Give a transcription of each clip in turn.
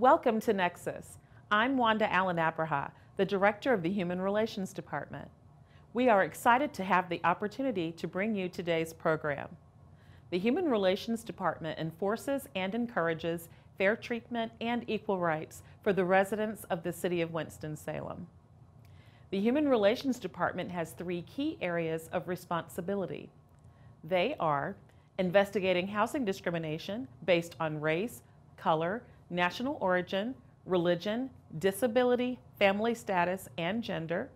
Welcome to Nexus. I'm Wanda Allen-Abraha, the Director of the Human Relations Department. We are excited to have the opportunity to bring you today's program. The Human Relations Department enforces and encourages fair treatment and equal rights for the residents of the City of Winston-Salem. The Human Relations Department has three key areas of responsibility. They are investigating housing discrimination based on race, color, national origin, religion, disability, family status, and gender,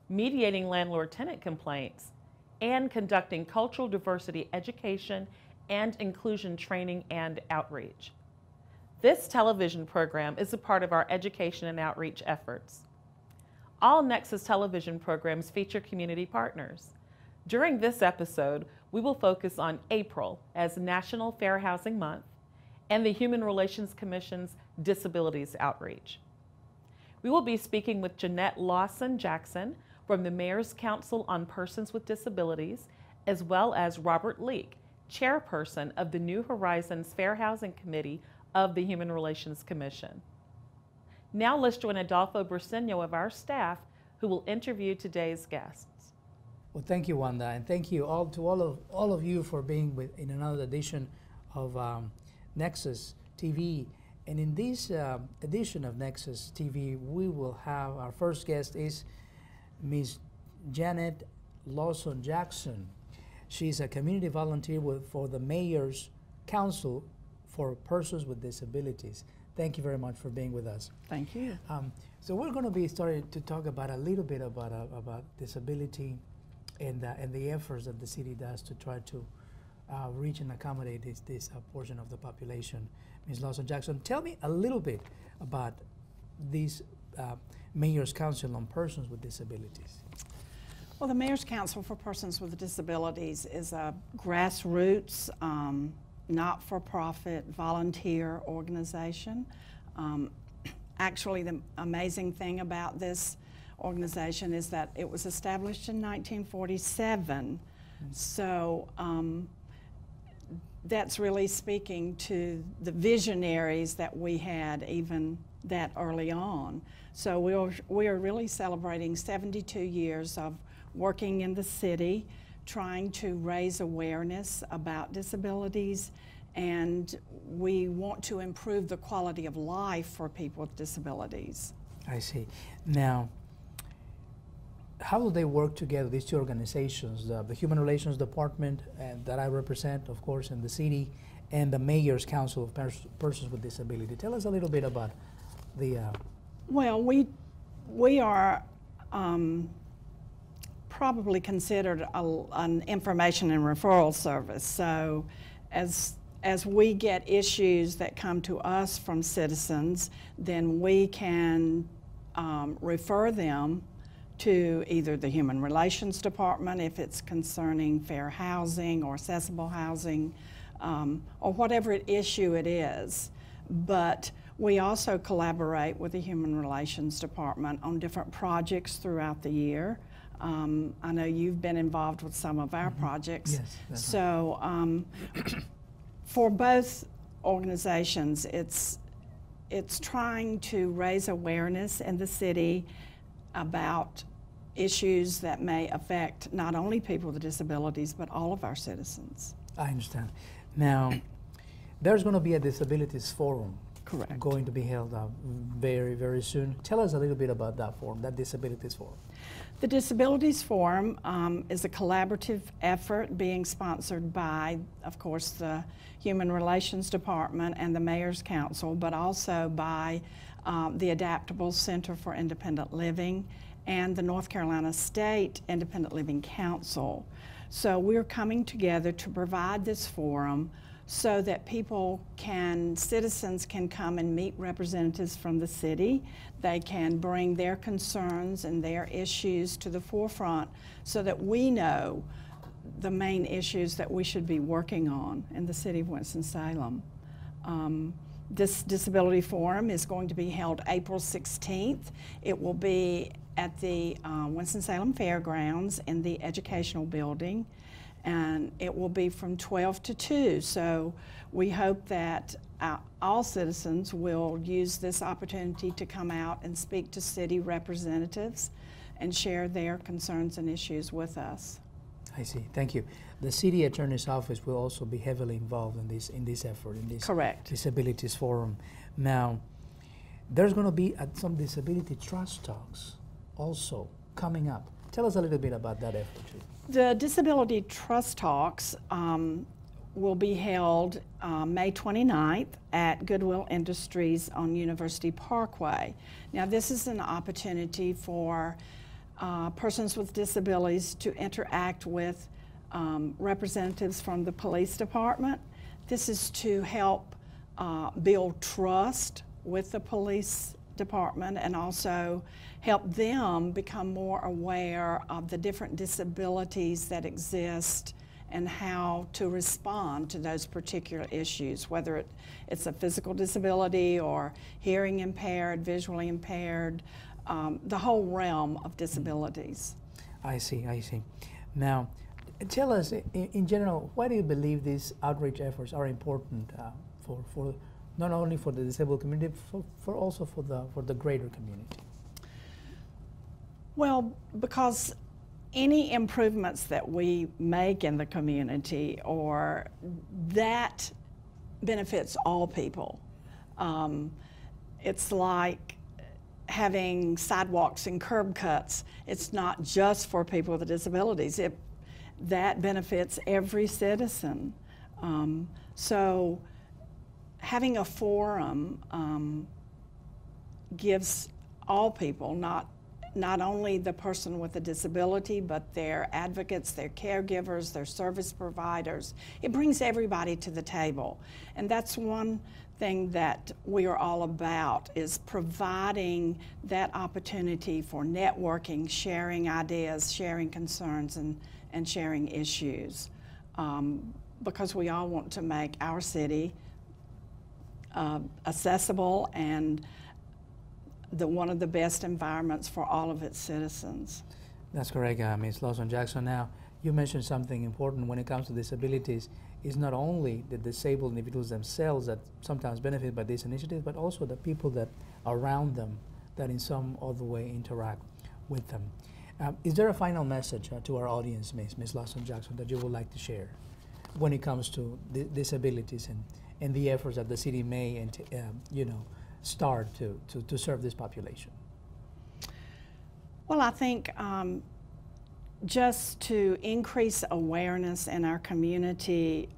mediating landlord-tenant complaints, and conducting cultural diversity education and inclusion training and outreach. This television program is a part of our education and outreach efforts. All Nexus television programs feature community partners. During this episode, we will focus on April as National Fair Housing Month and the Human Relations Commission's Disabilities Outreach. We will be speaking with Jeanette Lawson-Jackson from the Mayor's Council on Persons with Disabilities, as well as Robert Leake, Chairperson of the New Horizons Fair Housing Committee of the Human Relations Commission. Now let's join Adolfo Briceño of our staff, who will interview today's guests. Well, thank you, Wanda, and thank you all of you for being in another edition of Nexus TV. And in this edition of Nexus TV, we will have our first guest is Ms. Jeanette Lawson-Jackson. She's a community volunteer for the Mayor's Council for Persons with Disabilities. Thank you very much for being with us. Thank you. So we're going to be starting to talk about a little bit about disability and the efforts that the city does to try to reach and accommodate this portion of the population. Ms. Lawson-Jackson, tell me a little bit about this Mayor's Council on Persons with Disabilities. Well, the Mayor's Council for Persons with Disabilities is a grassroots, not-for-profit volunteer organization. Actually, the amazing thing about this organization is that it was established in 1947. So that's really speaking to the visionaries that we had even that early on. So we are really celebrating 72 years of working in the city, trying to raise awareness about disabilities, and we want to improve the quality of life for people with disabilities. I see. Now, how do they work together, these two organizations, the Human Relations Department that I represent, of course, in the city, and the Mayor's Council of Persons with Disability? Tell us a little bit about the... Well, we are probably considered an information and referral service. So as we get issues that come to us from citizens, then we can refer them to either the Human Relations Department if it's concerning fair housing or accessible housing, or whatever issue it is. But we also collaborate with the Human Relations Department on different projects throughout the year. I know you've been involved with some of our projects. Yes, so for both organizations, it's trying to raise awareness in the city about issues that may affect not only people with disabilities, but all of our citizens. I understand. Now, there's going to be a disabilities forum. Correct. Going to be held very, very soon. Tell us a little bit about that forum, that disabilities forum. The Disabilities Forum is a collaborative effort being sponsored by, of course, the Human Relations Department and the Mayor's Council, but also by the Adaptable Center for Independent Living and the North Carolina State Independent Living Council. So we're coming together to provide this forum so that citizens can come and meet representatives from the city. They can bring their concerns and their issues to the forefront so that we know the main issues that we should be working on in the city of Winston-Salem. This Disability Forum is going to be held April 16th. It will be at the Winston-Salem Fairgrounds in the Educational Building. and it will be from 12 to 2. So we hope that all citizens will use this opportunity to come out and speak to city representatives and share their concerns and issues with us. I see. Thank you. The city attorney's office will also be heavily involved in this effort, in this Correct. disabilities forum. Now, there's going to be some disability trust talks also coming up. Tell us a little bit about that effort, too. The Disability Trust Talks will be held May 29th at Goodwill Industries on University Parkway. Now, this is an opportunity for persons with disabilities to interact with representatives from the police department. This is to help build trust with the police department and also help them become more aware of the different disabilities that exist and how to respond to those particular issues, whether it's a physical disability or hearing impaired, visually impaired, the whole realm of disabilities. I see, I see. Now, tell us, in general, why do you believe these outreach efforts are important for not only for the disabled community, for also for the greater community? Well, because any improvements that we make in the community, or that benefits all people. It's like having sidewalks and curb cuts. It's not just for people with disabilities. That benefits every citizen. So having a forum gives all people, not only the person with a disability, but their advocates, their caregivers, their service providers. It brings everybody to the table. And that's one thing that we are all about, is providing that opportunity for networking, sharing ideas, sharing concerns, and sharing issues. Because we all want to make our city accessible and one of the best environments for all of its citizens. That's correct, Ms. Lawson-Jackson. Now, you mentioned something important when it comes to disabilities. It's not only the disabled individuals themselves that sometimes benefit by this initiative, but also the people that are around them that in some other way interact with them. Is there a final message to our audience, Ms. Lawson-Jackson, that you would like to share when it comes to disabilities and the efforts that the city may start to serve this population? Well, I think just to increase awareness in our community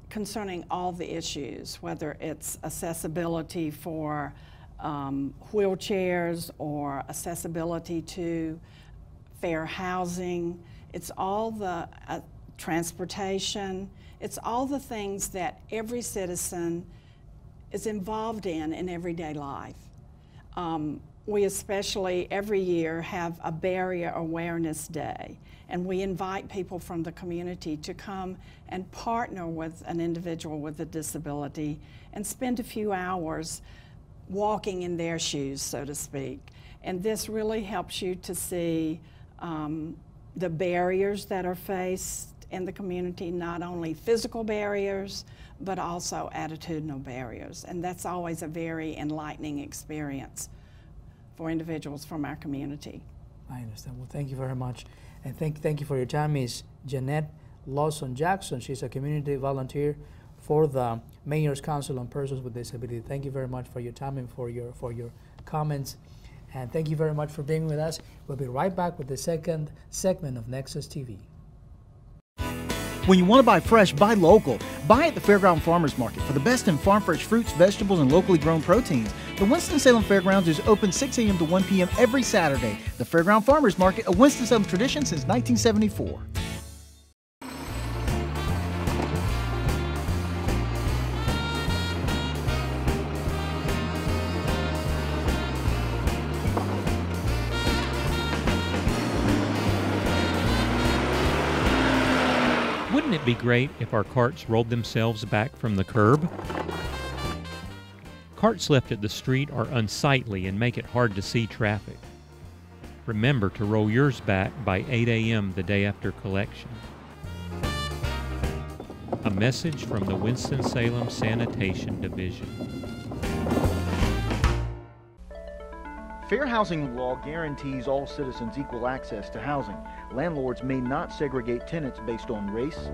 concerning all the issues, whether it's accessibility for wheelchairs or accessibility to fair housing, it's all the transportation, it's all the things that every citizen is involved in everyday life. We especially every year have a Barrier Awareness Day, and we invite people from the community to come and partner with an individual with a disability and spend a few hours walking in their shoes, so to speak. And this really helps you to see the barriers that are faced in the community, not only physical barriers, but also attitudinal barriers. And that's always a very enlightening experience for individuals from our community. I understand. Well, thank you very much. And thank you for your time, Ms. Jeanette Lawson-Jackson. She's a community volunteer for the Mayor's Council on Persons with Disability. Thank you very much for your time and for your comments. And thank you very much for being with us. We'll be right back with the second segment of Nexus TV. When you want to buy fresh, buy local. Buy at the Fairground Farmers Market for the best in farm fresh fruits, vegetables, and locally grown proteins. The Winston-Salem Fairgrounds is open 6 a.m. to 1 p.m. every Saturday. The Fairground Farmers Market, a Winston-Salem tradition since 1974. Wouldn't it be great if our carts rolled themselves back from the curb? Carts left at the street are unsightly and make it hard to see traffic. Remember to roll yours back by 8 a.m. the day after collection. A message from the Winston-Salem Sanitation Division. Fair housing law guarantees all citizens equal access to housing. Landlords may not segregate tenants based on race,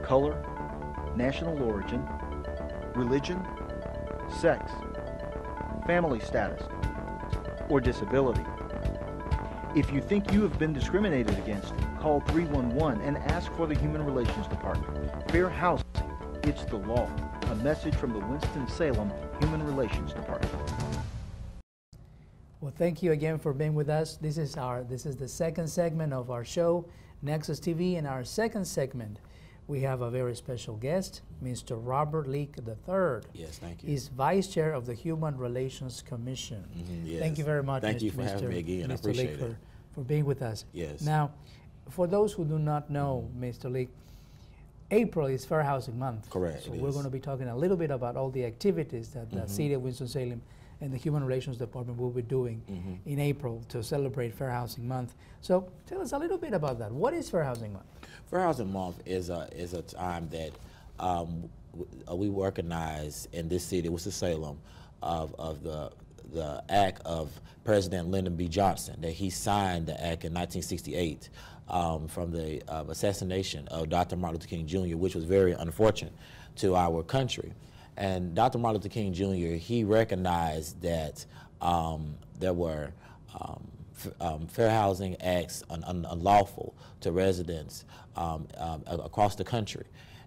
color, national origin, religion, sex, family status, or disability. If you think you have been discriminated against, call 311 and ask for the Human Relations Department. Fair housing, it's the law. A message from the Winston-Salem Human Relations Department. Well, thank you again for being with us. This is the second segment of our show, Nexus TV. In our second segment, we have a very special guest, Mr. Robert Leake III. Yes, thank you. He's Vice Chair of the Human Relations Commission. Yes. Thank you very much, Thank you for having me again. I appreciate Leake, it. for being with us. Yes. Now, for those who do not know, Mr. Leake, April is Fair Housing Month. Correct. So we're going to be talking a little bit about all the activities that the City of Winston-Salem and the Human Relations Department will be doing in April to celebrate Fair Housing Month. So tell us a little bit about that. What is Fair Housing Month? Fair Housing Month is a time that we recognize in this city, Winston-Salem, of the act of President Lyndon B. Johnson, that he signed the act in 1968 from the assassination of Dr. Martin Luther King Jr., which was very unfortunate to our country. And Dr. Martin Luther King Jr., he recognized that there were fair housing acts unlawful to residents across the country.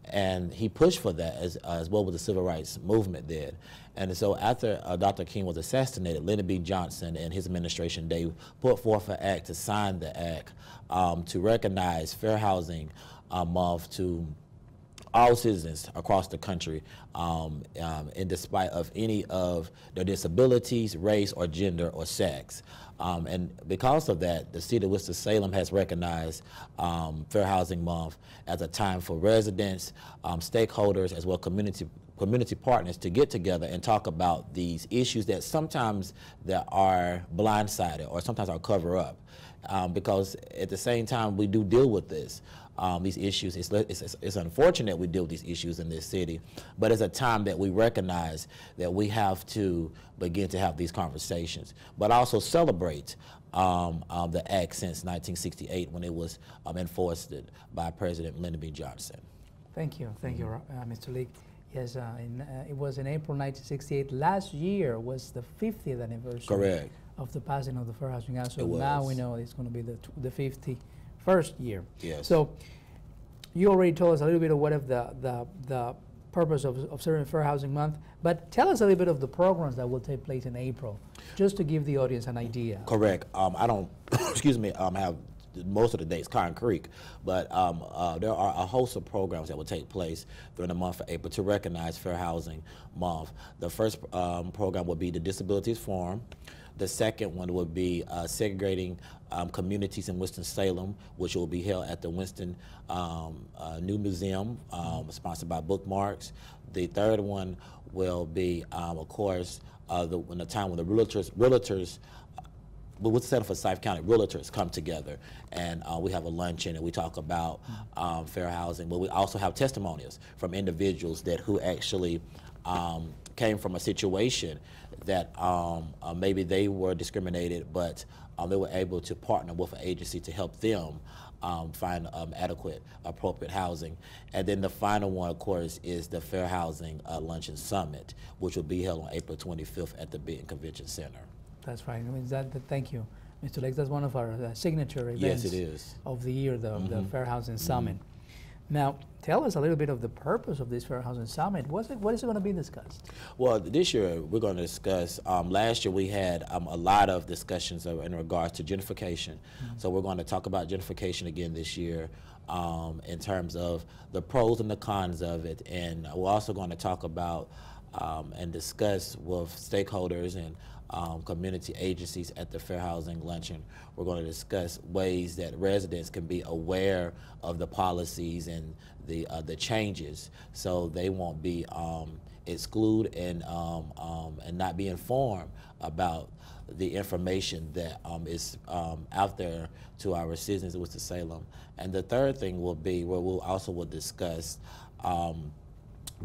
And he pushed for that as well with the civil rights movement did. And so after Dr. King was assassinated, Lyndon B. Johnson and his administration, they put forth an act to sign the act to recognize Fair Housing Month to all citizens across the country, in despite of any of their disabilities, race, or gender, or sex. And because of that, the city of Winston-Salem has recognized Fair Housing Month as a time for residents, stakeholders, as well community partners to get together and talk about these issues that sometimes that are blindsided or sometimes are cover up. Because at the same time we do deal with these issues. It's unfortunate we deal with these issues in this city, but it's a time that we recognize that we have to begin to have these conversations, but also celebrate the act since 1968 when it was enforced by President Lyndon B. Johnson. Thank you, Mr. Leake. Yes, it was in April 1968. Last year was the 50th anniversary. Correct. Of the passing of the Fair Housing Act. So It was. now we know it's going to be the 51st year. Yes. So you already told us a little bit of what of the purpose of observing Fair Housing Month, but tell us a little bit of the programs that will take place in April, just to give the audience an idea. Correct. I don't, excuse me, have most of the dates concrete, but there are a host of programs that will take place during the month of April to recognize Fair Housing Month. The first program will be the Disabilities Forum. The second one would be segregating communities in Winston-Salem, which will be held at the Winston New Museum, sponsored by Bookmarks. The third one will be, of course, when the time when the realtors but Winston-Salem for Forsyth County realtors come together, and we have a luncheon and we talk about fair housing. But we also have testimonials from individuals who actually came from a situation that maybe they were discriminated, but they were able to partner with an agency to help them find adequate, appropriate housing. And then the final one, of course, is the Fair Housing Luncheon Summit, which will be held on April 25th at the Benton Convention Center. That's right. I mean, thank you, Mr. Leake. That's one of our signature events Yes, it is. of the year, the Fair Housing Summit. Now, tell us a little bit of the purpose of this Fair Housing Summit. What is it going to be discussed? Well, this year we're going to discuss, last year we had a lot of discussions in regards to gentrification. So we're going to talk about gentrification again this year in terms of the pros and the cons of it. And we're also going to talk about and discuss with stakeholders and community agencies at the Fair Housing Luncheon. We're going to discuss ways that residents can be aware of the policies and the changes, so they won't be exclude and not be informed about the information that is out there to our citizens of Winston-Salem. And the third thing will be where we'll also discuss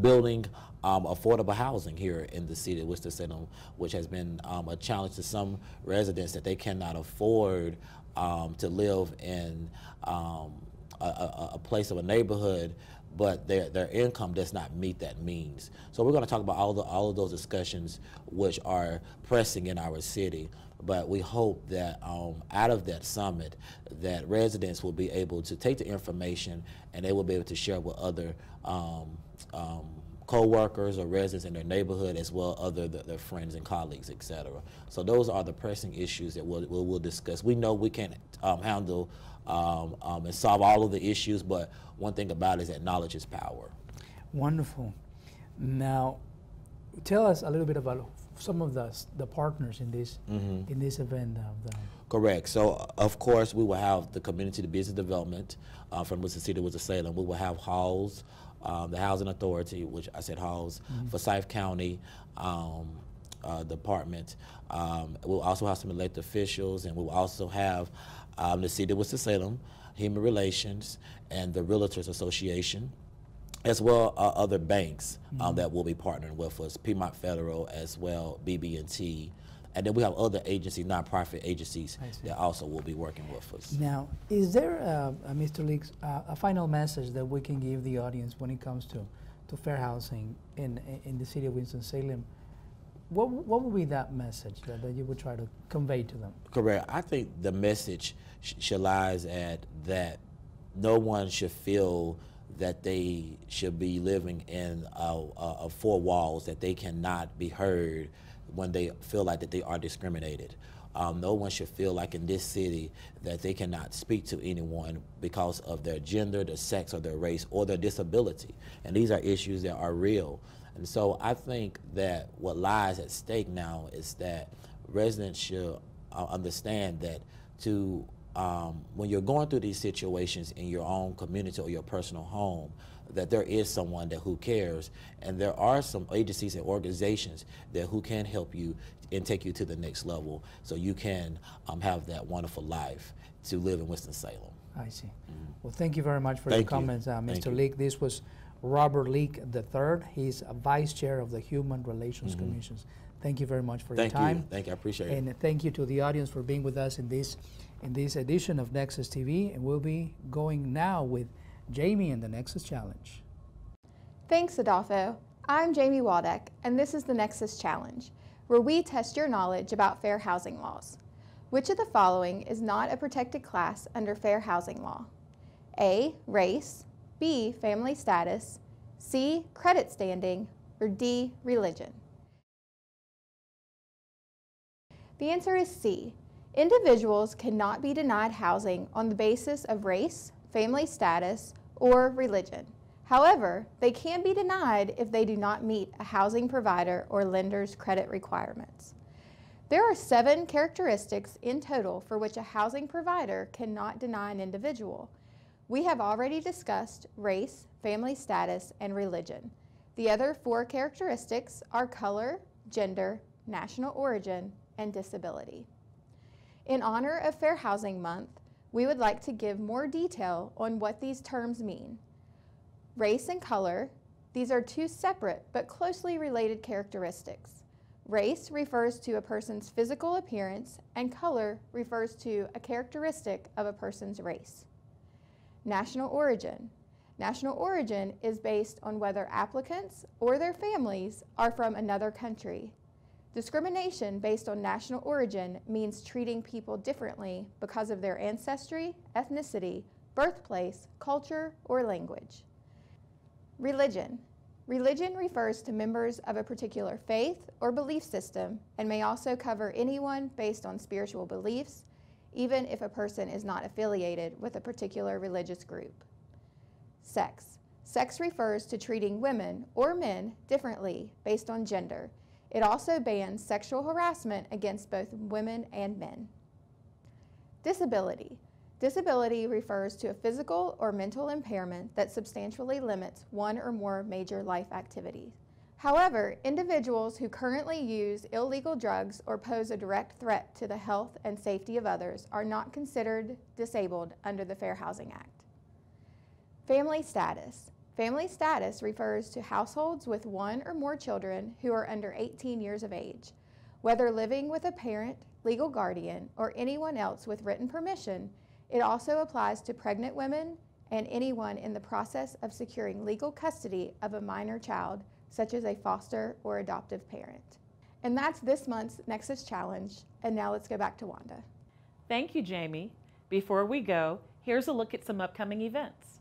building affordable housing here in the city of Winston-Salem, which has been a challenge to some residents that they cannot afford to live in a place of a neighborhood, but their income does not meet that means. So we're going to talk about all of those discussions which are pressing in our city. But we hope that out of that summit, that residents will be able to take the information and they will be able to share with other co-workers or residents in their neighborhood, as well as their friends and colleagues, etc. So those are the pressing issues that we'll discuss. We know we can't handle and solve all of the issues, but one thing about it is that knowledge is power. Wonderful. Now, tell us a little bit about some of the partners in this in this event. Correct. So, of course, we will have the community, the business development from City of Winston-Salem. We will have halls, the Housing Authority, which I said halls, Forsyth County Department. We'll also have some elected officials, and we'll also have the City of Winston-Salem, Human Relations, and the Realtors Association, as well other banks that will be partnering with us, Piedmont Federal as well, BB&T, and then we have other agencies, nonprofit agencies that also will be working with us. Now, is there, Mr. Leaks, a final message that we can give the audience when it comes to fair housing in the city of Winston-Salem? What would be that message that you would try to convey to them? Correct. I think the message lies at that no one should feel that they should be living in four walls, that they cannot be heard when they feel like that they are discriminated. No one should feel like in this city that they cannot speak to anyone because of their gender, their sex, or their race, or their disability. And these are issues that are real. And so I think that what lies at stake now is that residents should understand that when you're going through these situations in your own community or your personal home, that there is someone who cares, and there are some agencies and organizations who can help you and take you to the next level so you can have that wonderful life to live in Winston-Salem. I see. Well, thank you very much for your comments, Mr. Leak. This was Robert Leak III. He's a Vice Chair of the Human Relations Commissions. Thank you very much for your time. Thank you. I appreciate it. And thank you to the audience for being with us in this edition of Nexus TV. And we'll be going now with Jamie and the Nexus Challenge. Thanks, Adolfo. I'm Jamie Waldeck, and this is the Nexus Challenge, where we test your knowledge about fair housing laws. Which of the following is not a protected class under fair housing law? A, race, B, family status, C, credit standing, or D, religion? The answer is C. Individuals cannot be denied housing on the basis of race, family status, or religion. However, they can be denied if they do not meet a housing provider or lender's credit requirements. There are 7 characteristics in total for which a housing provider cannot deny an individual. We have already discussed race, family status, and religion. The other 4 characteristics are color, gender, national origin, and disability. In honor of Fair Housing Month, we would like to give more detail on what these terms mean. Race and color, these are 2 separate but closely related characteristics. Race refers to a person's physical appearance, and color refers to a characteristic of a person's race. National origin. National origin is based on whether applicants or their families are from another country. Discrimination based on national origin means treating people differently because of their ancestry, ethnicity, birthplace, culture, or language. Religion. Religion refers to members of a particular faith or belief system and may also cover anyone based on spiritual beliefs, even if a person is not affiliated with a particular religious group. Sex. Sex refers to treating women or men differently based on gender. It also bans sexual harassment against both women and men. Disability. Disability refers to a physical or mental impairment that substantially limits one or more major life activities. However, individuals who currently use illegal drugs or pose a direct threat to the health and safety of others are not considered disabled under the Fair Housing Act. Family status. Family status refers to households with one or more children who are under 18 years of age. Whether living with a parent, legal guardian, or anyone else with written permission, it also applies to pregnant women and anyone in the process of securing legal custody of a minor child, such as a foster or adoptive parent. And that's this month's Nexus Challenge. And now let's go back to Wanda. Thank you, Jamie. Before we go, here's a look at some upcoming events.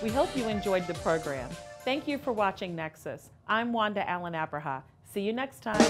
We hope you enjoyed the program. Thank you for watching Nexus. I'm Wanda Allen-Abraha. See you next time.